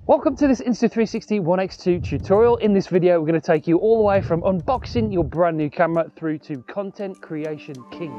Welcome to this Insta360 ONE X2 tutorial. In this video, we're going to take you all the way from unboxing your brand new camera through to content creation king.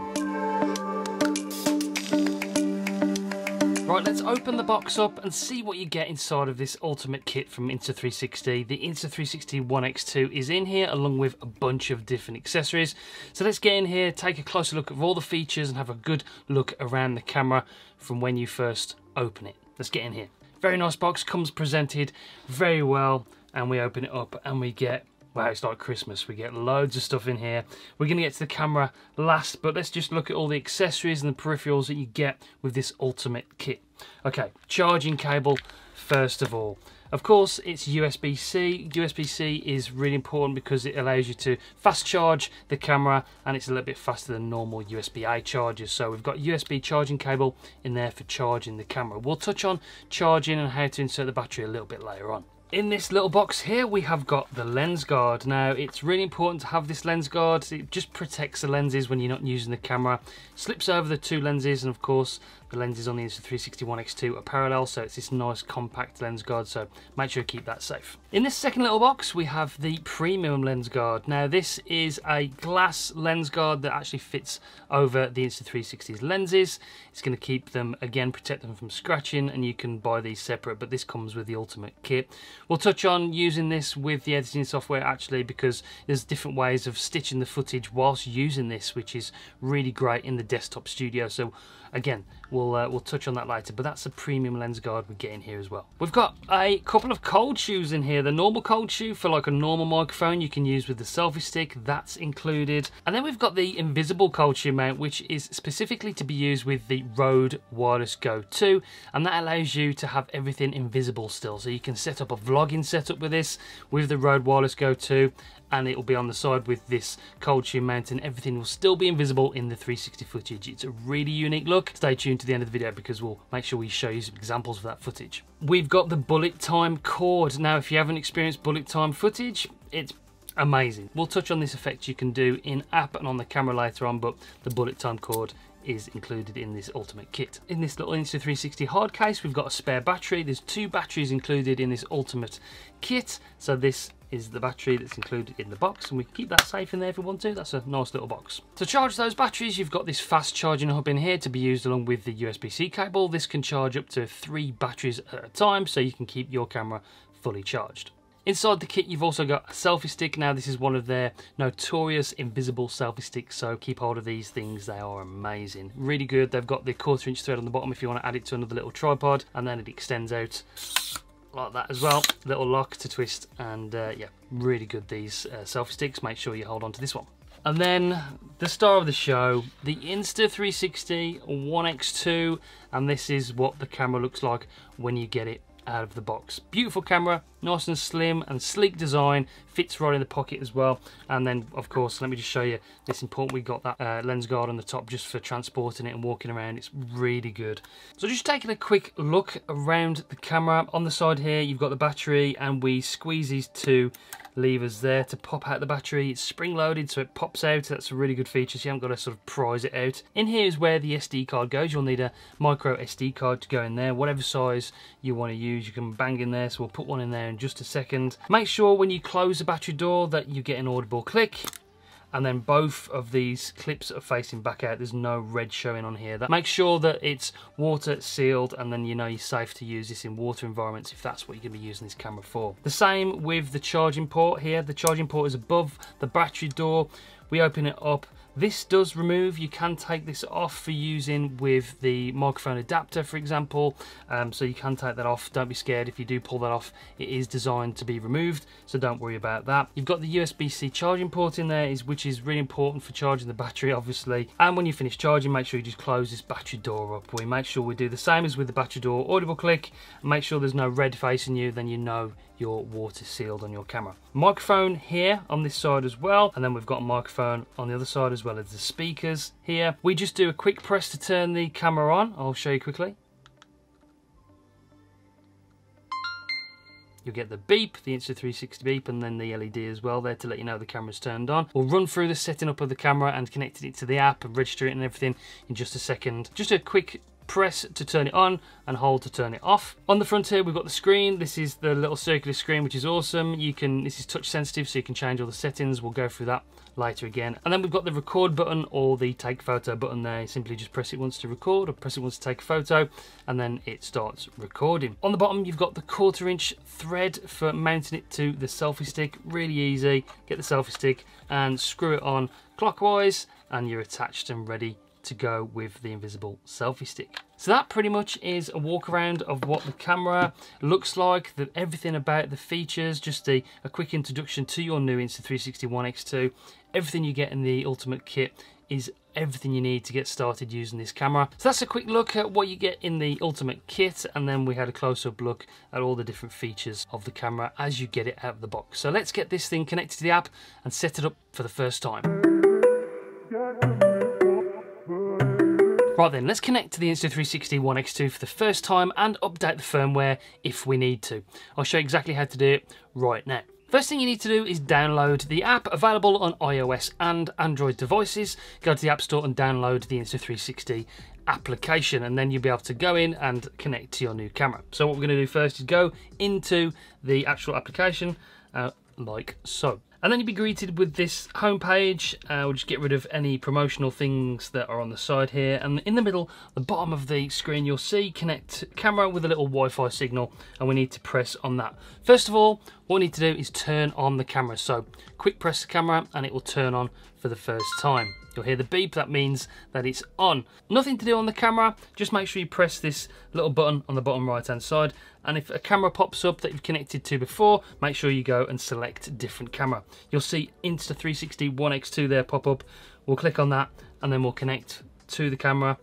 Right, let's open the box up and see what you get inside of this ultimate kit from Insta360. The Insta360 ONE X2 is in here along with a bunch of different accessories. So let's get in here, take a closer look at all the features and have a good look around the camera from when you first open it. Let's get in here. Very nice box, comes presented very well, and we open it up and we get, wow, it's like Christmas. We get loads of stuff in here. We're going to get to the camera last, but let's just look at all the accessories and the peripherals that you get with this ultimate kit. Okay, charging cable first of all. Of course, it's USB-C. USB-C is really important because it allows you to fast charge the camera, and it's a little bit faster than normal USB-A chargers. So we've got USB charging cable in there for charging the camera. We'll touch on charging and how to insert the battery a little bit later on. In this little box here, we have got the lens guard. Now, it's really important to have this lens guard. It just protects the lenses when you're not using the camera. Slips over the two lenses, and of course, the lenses on the Insta360 ONE X2 are parallel, so it's this nice compact lens guard, so make sure you keep that safe. In this second little box, we have the premium lens guard. Now, this is a glass lens guard that actually fits over the Insta360's lenses. It's going to keep them, again, protect them from scratching, and you can buy these separate, but this comes with the ultimate kit. We'll touch on using this with the editing software actually, because there's different ways of stitching the footage whilst using this, which is really great in the desktop studio. So again, we'll touch on that later, but that's a premium lens guard we get in here as well. We've got a couple of cold shoes in here. The normal cold shoe for like a normal microphone you can use with the selfie stick, that's included. And then we've got the invisible cold shoe mount, which is specifically to be used with the Rode Wireless Go 2, and that allows you to have everything invisible still. So you can set up a vlogging setup with this, with the Rode Wireless Go 2, and it will be on the side with this cold shoe mount, and everything will still be invisible in the 360 footage. It's a really unique look. Stay tuned to the end of the video because we'll make sure we show you some examples of that footage. We've got the bullet time cord. Now, if you haven't experienced bullet time footage, it's amazing. We'll touch on this effect you can do in app and on the camera later on, but the bullet time cord is included in this ultimate kit. In this little Insta360 hard case, we've got a spare battery. There's two batteries included in this ultimate kit, so this is the battery that's included in the box, and we can keep that safe in there if we want to. That's a nice little box. To charge those batteries, you've got this fast charging hub in here to be used along with the USB-C cable. This can charge up to 3 batteries at a time, so you can keep your camera fully charged. Inside the kit, you've also got a selfie stick. Now, this is one of their notorious invisible selfie sticks, so keep hold of these things. They are amazing. Really good. They've got the 1/4 inch thread on the bottom if you want to add it to another little tripod, and then it extends out like that as well. Little lock to twist, and yeah, really good, these selfie sticks. Make sure you hold on to this one. And then the star of the show, the Insta360 ONE X2, and this is what the camera looks like when you get it out of the box. Beautiful camera, nice and slim and sleek design, fits right in the pocket as well. And then of course, let me just show you, it's important we got that lens guard on the top just for transporting it and walking around. It's really good. So just taking a quick look around the camera. On the side here, you've got the battery, and we squeeze these two levers there to pop out the battery. It's spring loaded, so it pops out. That's a really good feature, so you haven't got to sort of prise it out. In here is where the SD card goes. You'll need a micro SD card to go in there, whatever size you want to use. You can bang in there, so we'll put one in there in just a second. Make sure when you close the battery door that you get an audible click, and then both of these clips are facing back out. There's no red showing on here. That makes sure that it's water sealed, and then you know you're safe to use this in water environments if that's what you're going to be using this camera for. The same with the charging port here. The charging port is above the battery door. We open it up. This does remove. You can take this off for using with the microphone adapter, for example. So you can take that off. Don't be scared if you do pull that off. It is designed to be removed, so don't worry about that. You've got the USB-C charging port in there, which is really important for charging the battery, obviously. And when you finish charging, make sure you just close this battery door up. We make sure we do the same as with the battery door, audible click, and make sure there's no red facing you, then you know you're water sealed on your camera. Microphone here on this side as well, and then we've got a microphone on the other side as well as the speakers here. We just do a quick press to turn the camera on. I'll show you quickly. You'll get the beep, the Insta360 beep, and then the LED as well there to let you know the camera's turned on. We'll run through the setting up of the camera and connecting it to the app and register it and everything in just a second. Just a quick press to turn it on and hold to turn it off. On the front here we've got the screen. This is the little circular screen, which is awesome. This is touch sensitive, so you can change all the settings. We'll go through that later again. And then we've got the record button or the take photo button there. You simply just press it once to record or press it once to take a photo, and then it starts recording. On the bottom you've got the 1/4 inch thread for mounting it to the selfie stick. Really easy. Get the selfie stick and screw it on clockwise and you're attached and ready to go with the invisible selfie stick. So that pretty much is a walk around of what the camera looks like, everything about the features, just a quick introduction to your new Insta360 ONE X2. Everything you get in the Ultimate Kit is everything you need to get started using this camera. So that's a quick look at what you get in the Ultimate Kit, and then we had a close-up look at all the different features of the camera as you get it out of the box. So let's get this thing connected to the app and set it up for the first time. Right then, let's connect to the Insta360 ONE X2 for the first time and update the firmware if we need to. I'll show you exactly how to do it right now. First thing you need to do is download the app, available on iOS and Android devices. Go to the App Store and download the Insta360 application, and then you'll be able to go in and connect to your new camera. So what we're going to do first is go into the actual application like so. And then you'll be greeted with this home page. We'll just get rid of any promotional things that are on the side here. And in the middle, the bottom of the screen, you'll see connect camera with a little Wi-Fi signal, and we need to press on that. First of all, what we need to do is turn on the camera. So quick press the camera and it will turn on for the first time. You'll hear the beep, that means that it's on. Nothing to do on the camera, just make sure you press this little button on the bottom right hand side, and if a camera pops up that you've connected to before, make sure you go and select different camera. You'll see Insta360 ONE X2 there pop up. We'll click on that and then we'll connect to the camera.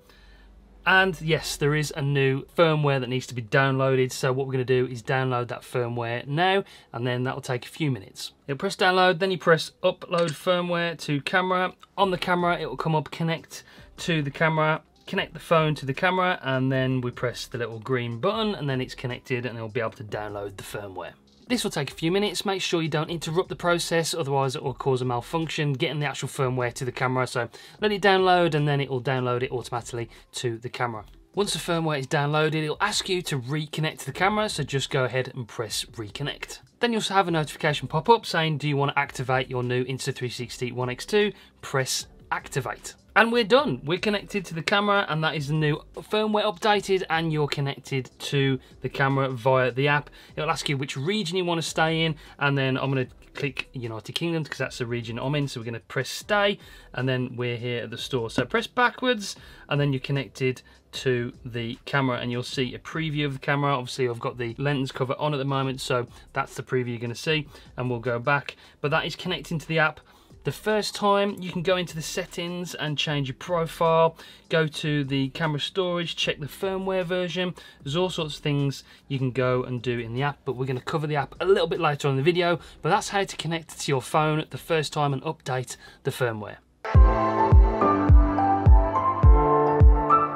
And yes, there is a new firmware that needs to be downloaded, so what we're going to do is download that firmware now, and then that will take a few minutes. You'll press download, then you press upload firmware to camera. On the camera it will come up connect to the camera, connect the phone to the camera, and then we press the little green button and then it's connected and it'll be able to download the firmware. This will take a few minutes. Make sure you don't interrupt the process, otherwise it will cause a malfunction getting the actual firmware to the camera. So let it download and then it will download it automatically to the camera. Once the firmware is downloaded, it'll ask you to reconnect to the camera, so just go ahead and press reconnect. Then you'll have a notification pop up saying, do you want to activate your new Insta360 ONE X2? Press activate. And we're done. We're connected to the camera, and that is the new firmware updated, and you're connected to the camera via the app. It'll ask you which region you want to stay in, and then I'm going to click United Kingdom because that's the region I'm in. So we're going to press stay, and then we're here at the store. So press backwards, and then you're connected to the camera, and you'll see a preview of the camera. Obviously I've got the lens cover on at the moment, so that's the preview you're going to see, and we'll go back. But that is connecting to the app. The first time you can go into the settings and change your profile, go to the camera storage, check the firmware version. There's all sorts of things you can go and do in the app, but we're going to cover the app a little bit later on in the video. But that's how to connect to your phone the first time and update the firmware.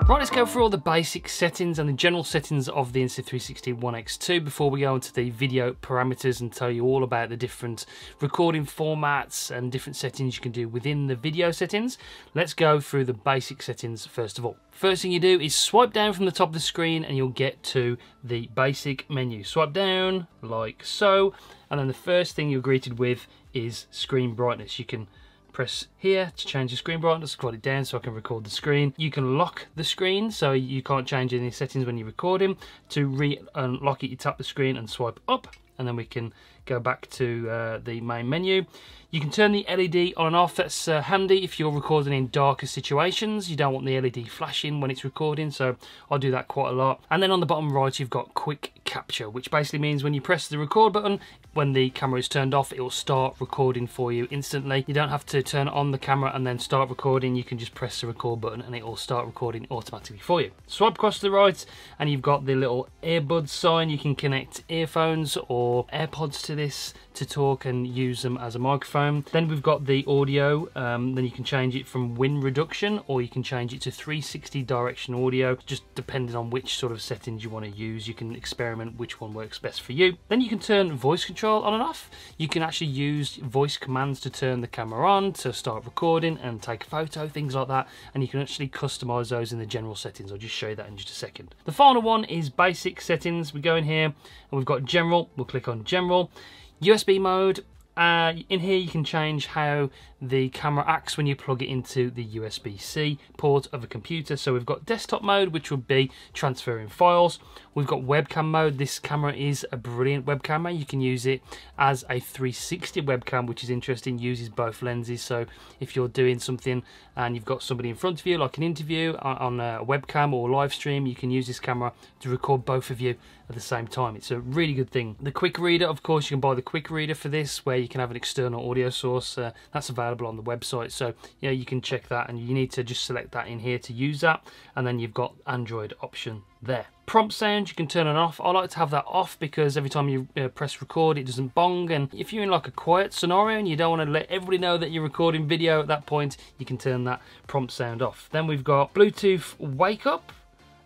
Right, let's go through all the basic settings and the general settings of the Insta360 ONE X2 before we go into the video parameters and tell you all about the different recording formats and different settings you can do within the video settings. Let's go through the basic settings first of all. First thing you do is swipe down from the top of the screen and you'll get to the basic menu. Swipe down like so, and then the first thing you're greeted with is screen brightness. You can press here to change the screen brightness, scroll it down so I can record the screen. You can lock the screen so you can't change any settings when you're recording. To re-unlock it, you tap the screen and swipe up, and then we can go back to the main menu. You can turn the LED on and off. That's handy if you're recording in darker situations. You don't want the LED flashing when it's recording, so I'll do that quite a lot. And then on the bottom right, you've got quick capture, which basically means when you press the record button, when the camera is turned off, it will start recording for you instantly. You don't have to turn on the camera and then start recording. You can just press the record button and it will start recording automatically for you. Swipe across to the right and you've got the little earbud sign. You can connect earphones or your AirPods to this to talk and use them as a microphone. Then we've got the audio, then you can change it from wind reduction, or you can change it to 360 direction audio, just depending on which sort of settings you want to use. You can experiment which one works best for you. Then you can turn voice control on and off. You can actually use voice commands to turn the camera on, to start recording and take a photo, things like that, and you can actually customize those in the general settings. I'll just show you that in just a second. The final one is basic settings. We go in here and we've got general. We'll click on general. USB mode. In here you can change how the camera acts when you plug it into the USB-C port of a computer. So we've got desktop mode, which would be transferring files. We've got webcam mode. This camera is a brilliant webcam. You can use it as a 360 webcam, which is interesting, uses both lenses. So if you're doing something and you've got somebody in front of you, like an interview on a webcam or live stream, you can use this camera to record both of you at the same time. It's a really good thing. The quick reader, of course, you can buy the quick reader for this, where you can have an external audio source. That's available on the website, so yeah, you can check that, and you need to just select that in here to use that, and then you've got Android option there. Prompt sound, you can turn it off. I like to have that off because every time you press record, it doesn't bong, and if you're in like a quiet scenario and you don't want to let everybody know that you're recording video at that point, you can turn that prompt sound off. Then we've got Bluetooth wake up,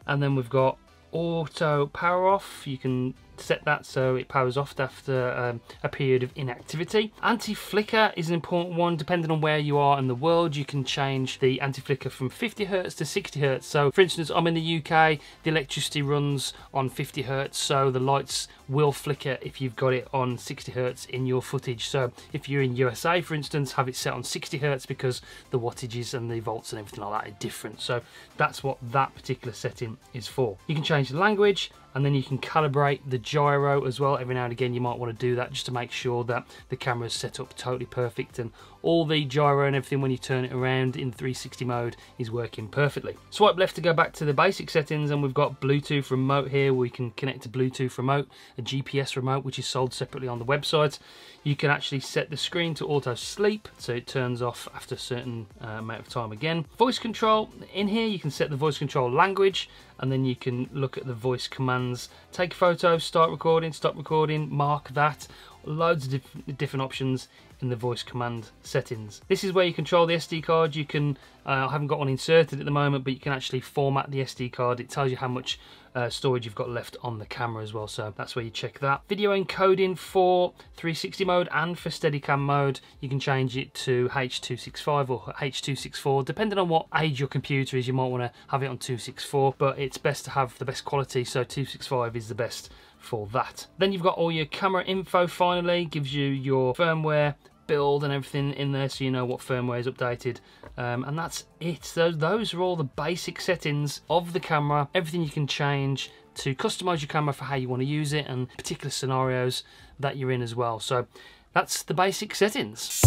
and then we've got auto power off. You can set that so it powers off after a period of inactivity. Anti-flicker is an important one. Depending on where you are in the world, you can change the anti-flicker from 50 Hz to 60 Hz. So for instance, I'm in the UK, the electricity runs on 50 Hz, so the lights will flicker if you've got it on 60 Hz in your footage. So if you're in USA, for instance, have it set on 60 Hz because the wattages and the volts and everything like that are different. So that's what that particular setting is for. You can change the language, and then you can calibrate the gyro as well. Every now and again you might want to do that just to make sure that the camera is set up totally perfect and all the gyro and everything when you turn it around in 360 mode is working perfectly. Swipe left to go back to the basic settings, and we've got Bluetooth remote here. We can connect to Bluetooth remote, a GPS remote, which is sold separately on the website. You can actually set the screen to auto sleep, so it turns off after a certain amount of time again. Voice control, in here you can set the voice control language, and then you can look at the voice commands. Take a photo, start recording, stop recording, mark that. Loads of different options in the voice command settings. This is where you control the SD card. You can, I haven't got one inserted at the moment, but you can actually format the SD card. It tells you how much storage you've got left on the camera as well, so that's where you check that. Video encoding for 360 mode and for Steadicam mode, you can change it to H.265 or H.264, depending on what age your computer is. You might want to have it on 264, but it's best to have the best quality, so 265 is the best for that. Then you've got all your camera info. Finally, gives you your firmware build and everything in there, so you know what firmware is updated, and that's it. So those are all the basic settings of the camera. Everything you can change to customize your camera for how you want to use it and particular scenarios that you're in as well. So that's the basic settings.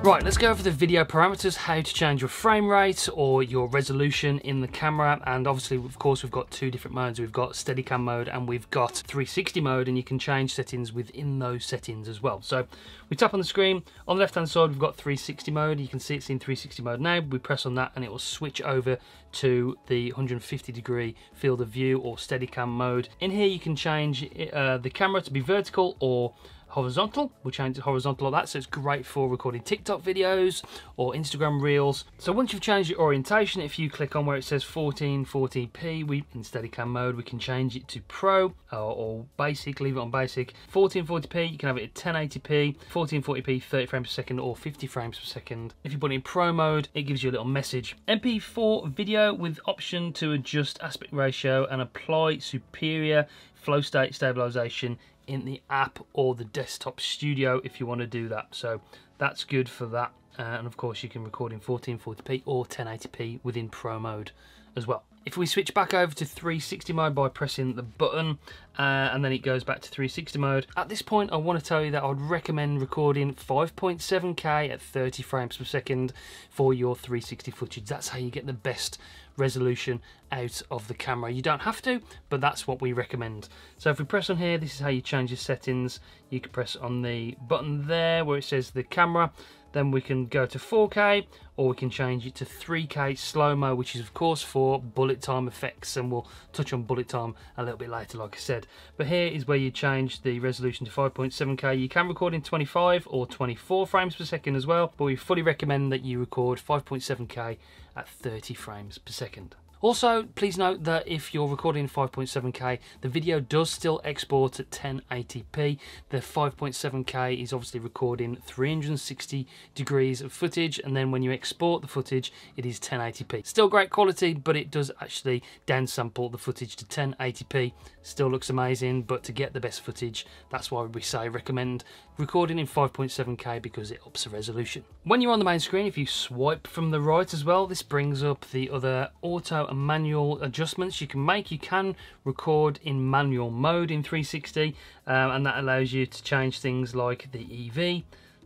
Right, let's go over the video parameters, how to change your frame rate or your resolution in the camera. And obviously, of course, we've got two different modes. We've got Steadicam mode and we've got 360 mode, and you can change settings within those settings as well. So we tap on the screen. On the left-hand side, we've got 360 mode. You can see it's in 360 mode now. We press on that and it will switch over to the 150-degree field of view or Steadicam mode. In here, you can change the camera to be vertical or horizontal. We'll change it horizontal like that, so it's great for recording TikTok videos or Instagram reels. So once you've changed your orientation, if you click on where it says 1440p, in Steadicam mode, we can change it to Pro or Basic, leave it on Basic. 1440p, you can have it at 1080p, 1440p, 30 frames per second or 50 frames per second. If you put it in Pro mode, it gives you a little message. MP4 video with option to adjust aspect ratio and apply superior flow state stabilization in the app or the desktop studio if you want to do that. So that's good for that, and of course you can record in 1440p or 1080p within Pro mode as well. If we switch back over to 360 mode by pressing the button and then it goes back to 360 mode, at this point I want to tell you that I would recommend recording 5.7K at 30 frames per second for your 360 footage. That's how you get the best resolution out of the camera. You don't have to, but that's what we recommend. So if we press on here, this is how you change your settings. You can press on the button there where it says the camera. Then we can go to 4K, or we can change it to 3K slow-mo, which is of course for bullet time effects, and we'll touch on bullet time a little bit later, like I said. But here is where you change the resolution to 5.7K. You can record in 25 or 24 frames per second as well, but we fully recommend that you record 5.7K at 30 frames per second. Also, please note that if you're recording 5.7K, the video does still export at 1080p. The 5.7K is obviously recording 360 degrees of footage, and then when you export the footage, it is 1080p. Still great quality, but it does actually downsample the footage to 1080p. Still looks amazing, but to get the best footage, that's why we say recommend recording in 5.7K, because it ups the resolution. When you're on the main screen, if you swipe from the right as well, this brings up the other auto and manual adjustments you can make. You can record in manual mode in 360, and that allows you to change things like the EV,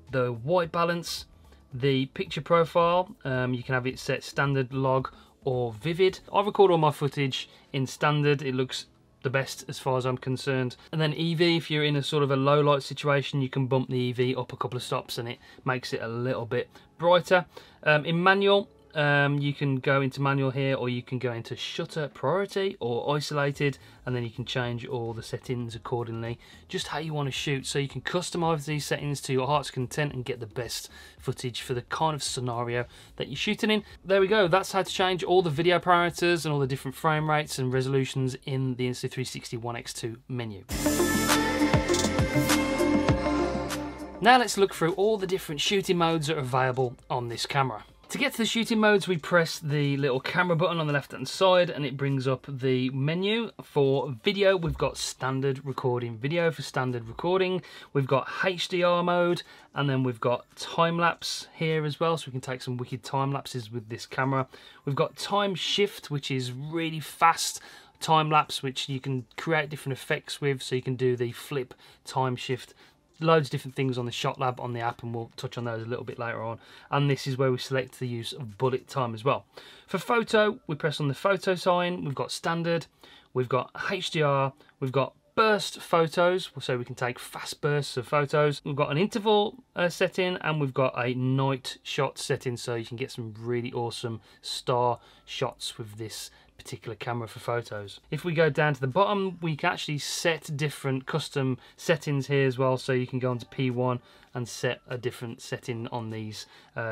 the white balance, the picture profile. You can have it set standard, log, or vivid. I record all my footage in standard. It looks the best as far as I'm concerned. And then EV, if you're in a sort of a low light situation, you can bump the EV up a couple of stops and it makes it a little bit brighter. In manual, you can go into manual here, or you can go into shutter priority or isolated, and then you can change all the settings accordingly, just how you want to shoot. So you can customize these settings to your heart's content and get the best footage for the kind of scenario that you're shooting in. There we go, that's how to change all the video parameters and all the different frame rates and resolutions in the Insta360 ONE X2 menu. Now let's look through all the different shooting modes that are available on this camera. To get to the shooting modes, we press the little camera button on the left hand side and it brings up the menu. For video, we've got standard recording video for standard recording. We've got HDR mode, and then we've got time lapse here as well, so we can take some wicked time lapses with this camera. We've got time shift, which is really fast time lapse, which you can create different effects with, so you can do the flip, time shift, loads of different things on the Shot Lab on the app, and we'll touch on those a little bit later on. And this is where we select the use of bullet time as well. For photo, we press on the photo sign. We've got standard, we've got HDR, we've got burst photos, so we can take fast bursts of photos. We've got an interval setting, and we've got a night shot setting, so you can get some really awesome star shots with this particular camera for photos. If we go down to the bottom, we can actually set different custom settings here as well, so you can go onto P1 and set a different setting on these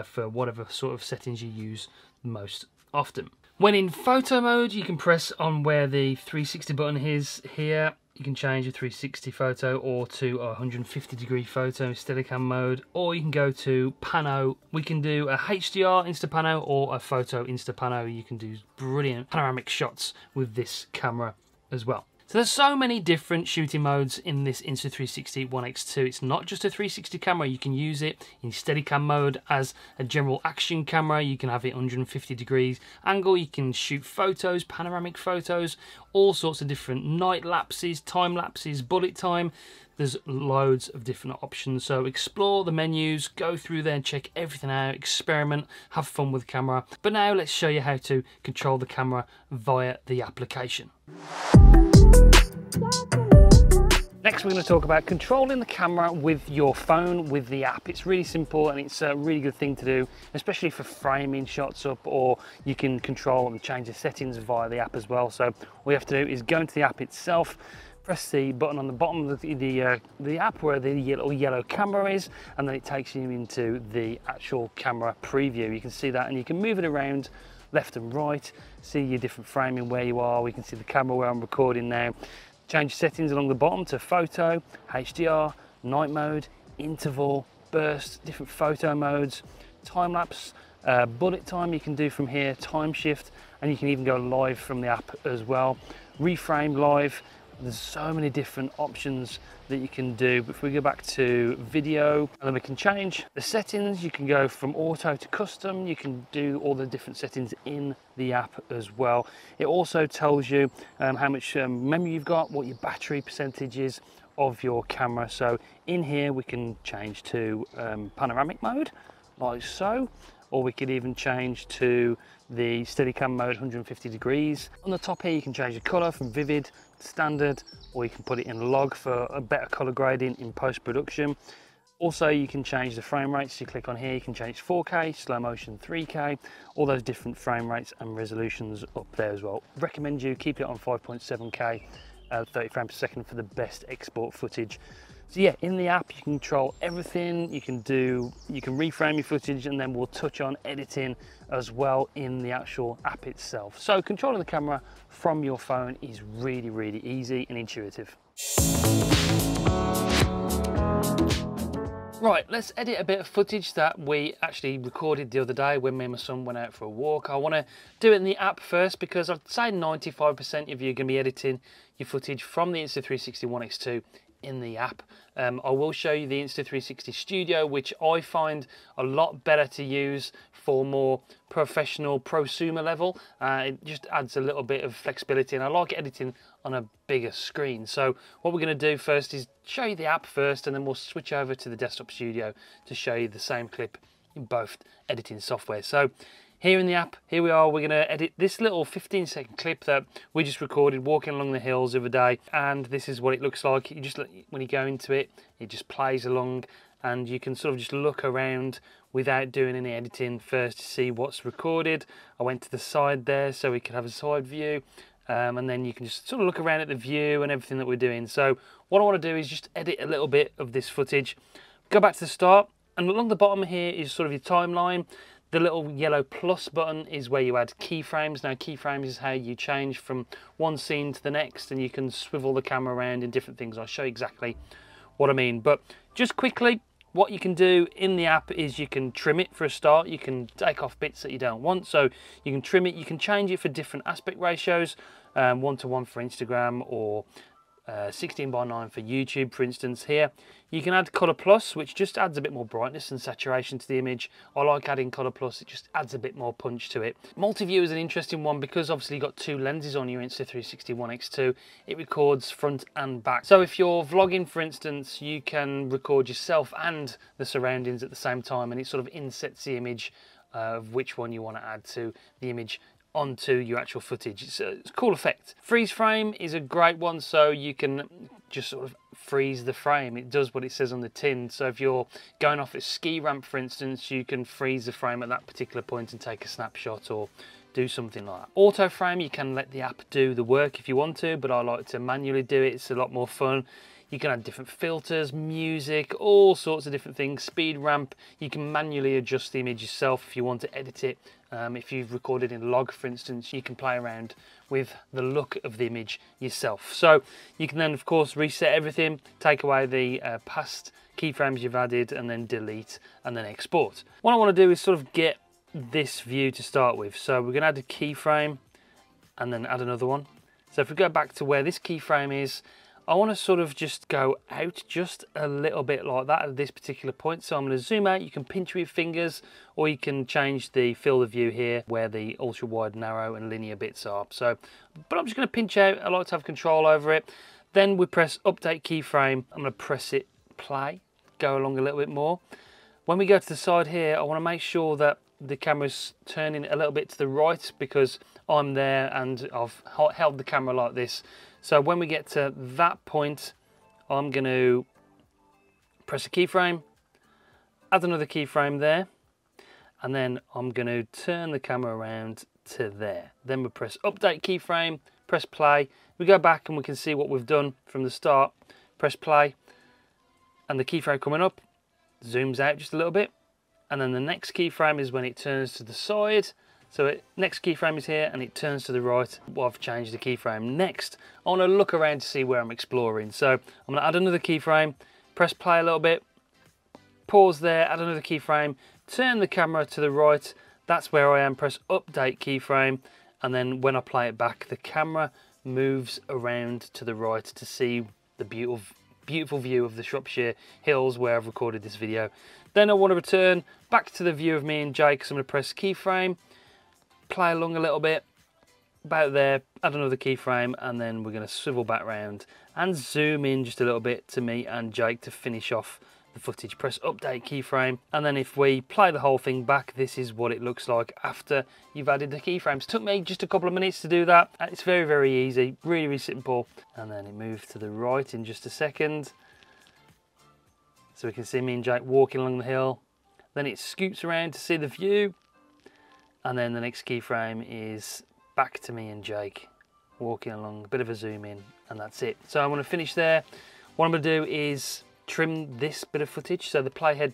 for whatever sort of settings you use most often. When in photo mode, you can press on where the 360 button is here. You can change a 360 photo or to a 150 degree photo Steadicam mode, or you can go to pano. We can do a HDR Instapano or a photo Instapano. You can do brilliant panoramic shots with this camera as well. So there's so many different shooting modes in this Insta360 ONE X2. It's not just a 360 camera. You can use it in Steadicam mode as a general action camera. You can have it 150 degrees angle. You can shoot photos, panoramic photos, all sorts of different night lapses, time lapses, bullet time. There's loads of different options, so explore the menus, go through there and check everything out, experiment, have fun with the camera. But now let's show you how to control the camera via the application. Next, we're going to talk about controlling the camera with your phone with the app. It's really simple and it's a really good thing to do, especially for framing shots up, or you can control and change the settings via the app as well. So all you have to do is go into the app itself, press the button on the bottom of the app where the yellow camera is, and then it takes you into the actual camera preview. You can see that, and you can move it around left and right, see your different framing where you are. We can see the camera where I'm recording now. Change settings along the bottom to photo, HDR, night mode, interval, burst, different photo modes, time lapse, bullet time you can do from here, time shift, and you can even go live from the app as well. Reframe live. There's so many different options that you can do. But if we go back to video, and then we can change the settings. You can go from auto to custom. You can do all the different settings in the app as well. It also tells you how much memory you've got, what your battery percentage is of your camera. So in here we can change to panoramic mode, like so, or we could even change to the Steadicam mode 150 degrees. On the top here you can change the colour from vivid to standard, or you can put it in log for a better colour grading in post-production. Also, you can change the frame rates. You click on here, you can change 4K, slow motion 3K, all those different frame rates and resolutions up there as well. Recommend you keep it on 5.7K, 30 frames per second for the best export footage. So yeah, in the app you can control everything. You can reframe your footage, and then we'll touch on editing as well in the actual app itself. So controlling the camera from your phone is really, really easy and intuitive. Right, let's edit a bit of footage that we actually recorded the other day when me and my son went out for a walk. I want to do it in the app first because I'd say 95% of you are going to be editing your footage from the Insta360 ONE X2 in the app. I will show you the Insta360 Studio, which I find a lot better to use for more professional prosumer level. It just adds a little bit of flexibility, and I like editing on a bigger screen. So what we're going to do first is show you the app first, and then we'll switch over to the desktop studio to show you the same clip in both editing software. So here in the app, here we are, we're going to edit this little 15-second clip that we just recorded walking along the hills the other day, and this is what it looks like. You just, when you go into it, it just plays along, and you can sort of just look around without doing any editing first to see what's recorded. I went to the side there so we could have a side view, and then you can just sort of look around at the view and everything that we're doing. So what I want to do is just edit a little bit of this footage, go back to the start, and along the bottom here is sort of your timeline. The little yellow plus button is where you add keyframes. Now keyframes is how you change from one scene to the next, and you can swivel the camera around in different things. I'll show you exactly what I mean. But just quickly, what you can do in the app is you can trim it for a start. You can take off bits that you don't want. So you can trim it, you can change it for different aspect ratios, 1:1 for Instagram, or 16:9 for YouTube, for instance. Here you can add color plus, which just adds a bit more brightness and saturation to the image. I like adding color plus, it just adds a bit more punch to it. Multi-view is an interesting one because obviously you've got two lenses on your Insta360 ONE X2. It records front and back. So if you're vlogging, for instance, you can record yourself and the surroundings at the same time, and it sort of insets the image of which one you want to add to the image onto your actual footage. It's a cool effect. Freeze frame is a great one, so you can just sort of freeze the frame. It does what it says on the tin. So if you're going off a ski ramp, for instance, you can freeze the frame at that particular point and take a snapshot or do something like that. Auto frame, you can let the app do the work if you want to, but I like to manually do it. It's a lot more fun. You can add different filters, music, all sorts of different things. Speed ramp, you can manually adjust the image yourself if you want to edit it. If you've recorded in log, for instance, you can play around with the look of the image yourself. So you can then, of course, reset everything, take away the past keyframes you've added, and then delete, and then export. What I want to do is sort of get this view to start with. So we're going to add a keyframe and then add another one. So if we go back to where this keyframe is, I want to sort of just go out just a little bit like that at this particular point. So I'm going to zoom out. You can pinch with your fingers, or you can change the field of view here where the ultra wide, narrow and linear bits are. So, but I'm just going to pinch out. I like to have control over it. Then we press update keyframe. I'm going to press it play, go along a little bit more. When we go to the side here, I want to make sure that the camera's turning a little bit to the right because I'm there and I've held the camera like this. So when we get to that point, I'm going to press a keyframe, add another keyframe there, and then I'm going to turn the camera around to there. Then we press update keyframe, press play. We go back and we can see what we've done from the start. Press play, and the keyframe coming up zooms out just a little bit. And then the next keyframe is when it turns to the side. So next keyframe is here and it turns to the right. Well, I've changed the keyframe. Next, I want to look around to see where I'm exploring. So I'm going to add another keyframe, press play a little bit, pause there, add another keyframe, turn the camera to the right. That's where I am. Press update keyframe, and then when I play it back, the camera moves around to the right to see the beautiful view of the Shropshire Hills where I've recorded this video. Then I want to return back to the view of me and Jake, so I'm going to press keyframe, play along a little bit, about there, add another keyframe, and then we're going to swivel back round and zoom in just a little bit to me and Jake to finish off the footage. Press update keyframe, and then if we play the whole thing back, this is what it looks like after you've added the keyframes. Took me just a couple of minutes to do that. It's very, very easy, really, really simple. And then it moved to the right in just a second. So we can see me and Jake walking along the hill. Then it scoops around to see the view. And then the next keyframe is back to me and Jake walking along, a bit of a zoom in, and that's it. So I want to finish there. What I'm going to do is trim this bit of footage. So the playhead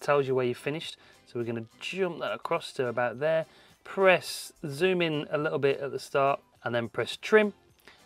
tells you where you finished. So we're going to jump that across to about there. Press zoom in a little bit at the start and then press trim.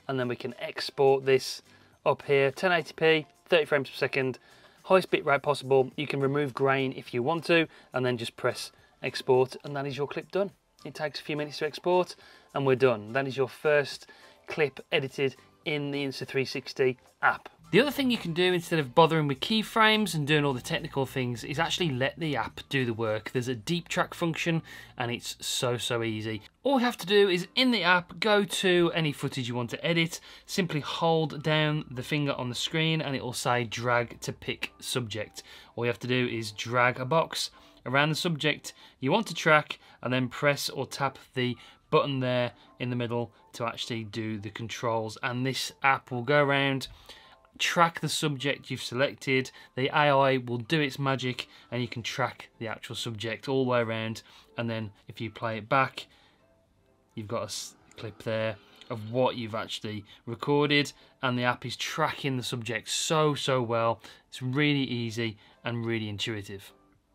And then we can export this up here, 1080p, 30 frames per second, highest bit rate possible. You can remove grain if you want to, and then just press export, and that is your clip done. It takes a few minutes to export, and we're done. That is your first clip edited in the Insta360 app. The other thing you can do instead of bothering with keyframes and doing all the technical things is actually let the app do the work. There's a deep track function and it's so easy. All you have to do is in the app, go to any footage you want to edit, simply hold down the finger on the screen and it will say drag to pick subject. All you have to do is drag a box around the subject you want to track and then press or tap the button there in the middle to actually do the controls, and this app will go around, track the subject you've selected, the AI will do its magic and you can track the actual subject all the way around, and then if you play it back you've got a clip there of what you've actually recorded, and the app is tracking the subject so well. It's really easy and really intuitive.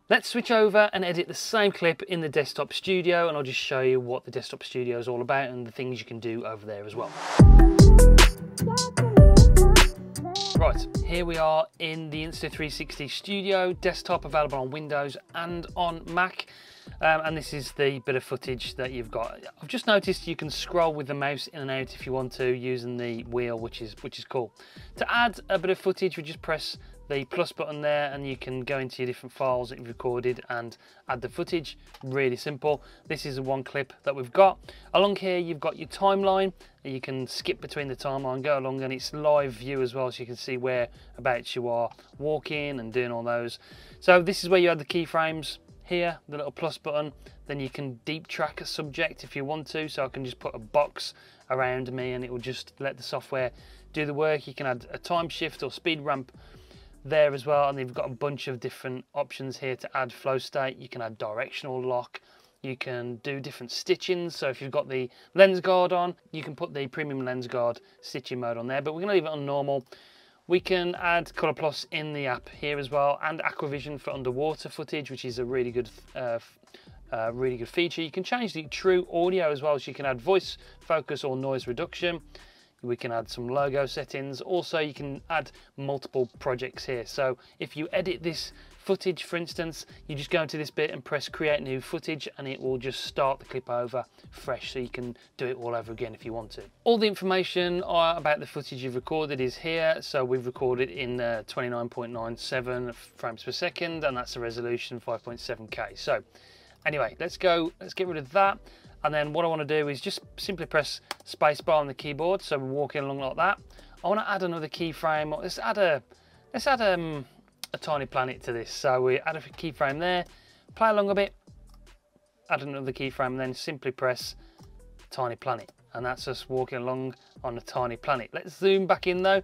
Let's switch over and edit the same clip in the desktop studio, and I'll just show you what the desktop studio is all about and the things you can do over there as well. Right, here we are in the Insta360 Studio desktop, available on Windows and on Mac. And this is the bit of footage that you've got. I've just noticed you can scroll with the mouse in and out if you want to, using the wheel, which is cool. To add a bit of footage, we just press the plus button there and you can go into your different files that you've recorded and add the footage. Really simple. This is the one clip that we've got. Along here you've got your timeline. You can skip between the timeline, go along, and it's live view as well, so you can see whereabouts you are walking and doing all those. So this is where you add the keyframes. Here, the little plus button, then you can deep track a subject if you want to, so I can just put a box around me and it will just let the software do the work. You can add a time shift or speed ramp there as well, and they've got a bunch of different options here to add flow state. You can add directional lock, you can do different stitchings, so if you've got the lens guard on, you can put the premium lens guard stitching mode on there, but we're going to leave it on normal. We can add Colour Plus in the app here as well, and Aquavision for underwater footage, which is a really good feature. You can change the true audio as well, so you can add voice focus or noise reduction. We can add some logo settings. Also, you can add multiple projects here. So if you edit this footage, for instance, you just go into this bit and press create new footage and it will just start the clip over fresh, so you can do it all over again if you want to. All the information about the footage you've recorded is here. So we've recorded in 29.97 frames per second, and that's a resolution 5.7K. So anyway, let's get rid of that. And then what I want to do is just simply press spacebar on the keyboard. So we're walking along like that. I want to add another keyframe. Let's add a tiny planet to this. So we add a keyframe there, play along a bit, add another keyframe, and then simply press tiny planet. And that's us walking along on a tiny planet. Let's zoom back in though,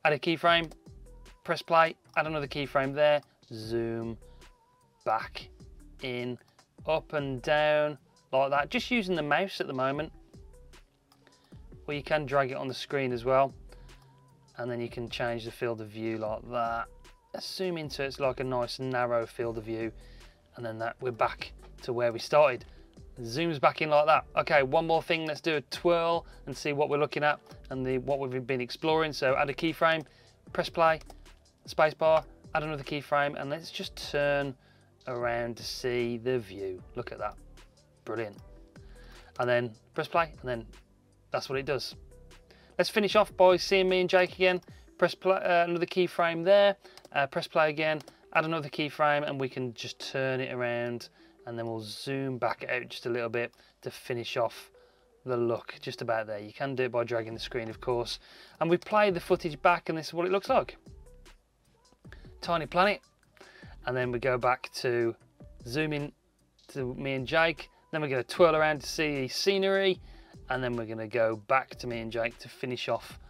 add a keyframe, press play, add another keyframe there, zoom back in, up and down, like that, just using the mouse at the moment, or you can drag it on the screen as well, and then you can change the field of view like that. Let's zoom into it, it's like a nice narrow field of view, and then we're back to where we started. Zooms back in like that. Okay, one more thing, let's do a twirl and see what we're looking at and what we've been exploring. So add a keyframe, press play, spacebar, add another keyframe, and let's just turn around to see the view. Look at that. Brilliant. And then press play, and then that's what it does. Let's finish off by seeing me and Jake again. Press play, another keyframe there, press play again, add another keyframe, and we can just turn it around, and then we'll zoom back out just a little bit to finish off the look just about there. You can do it by dragging the screen, of course. And we play the footage back, and this is what it looks like. Tiny planet. And then we go back to zoom in to me and Jake. Then we're going to twirl around to see scenery, and then we're going to go back to me and Jake to finish off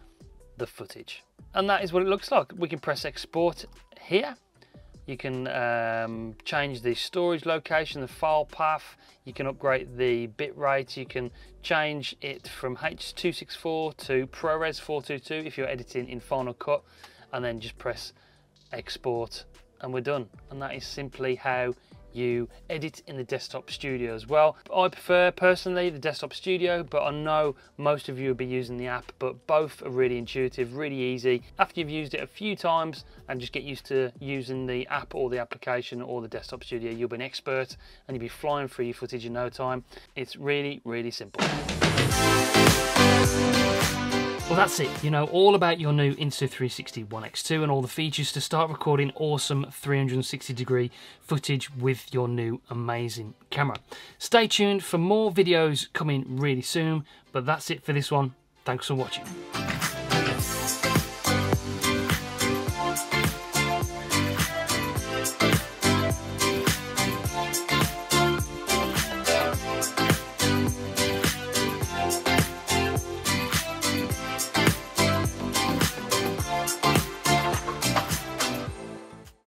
the footage. And that is what it looks like. We can press export here, You can change the storage location, the file path. You can upgrade the bit rate. You can change it from H.264 to ProRes 422 if you're editing in Final Cut, and then just press export and we're done. And that is simply how you edit in the desktop studio as well. I prefer personally the desktop studio, but I know most of you will be using the app, but both are really intuitive, really easy. After you've used it a few times and just get used to using the app or the application or the desktop studio, you'll be an expert and you'll be flying through your footage in no time. It's really, really simple. Well, that's it. You know all about your new Insta360 ONE X2 and all the features to start recording awesome 360-degree footage with your new amazing camera. Stay tuned for more videos coming really soon, but that's it for this one. Thanks for watching.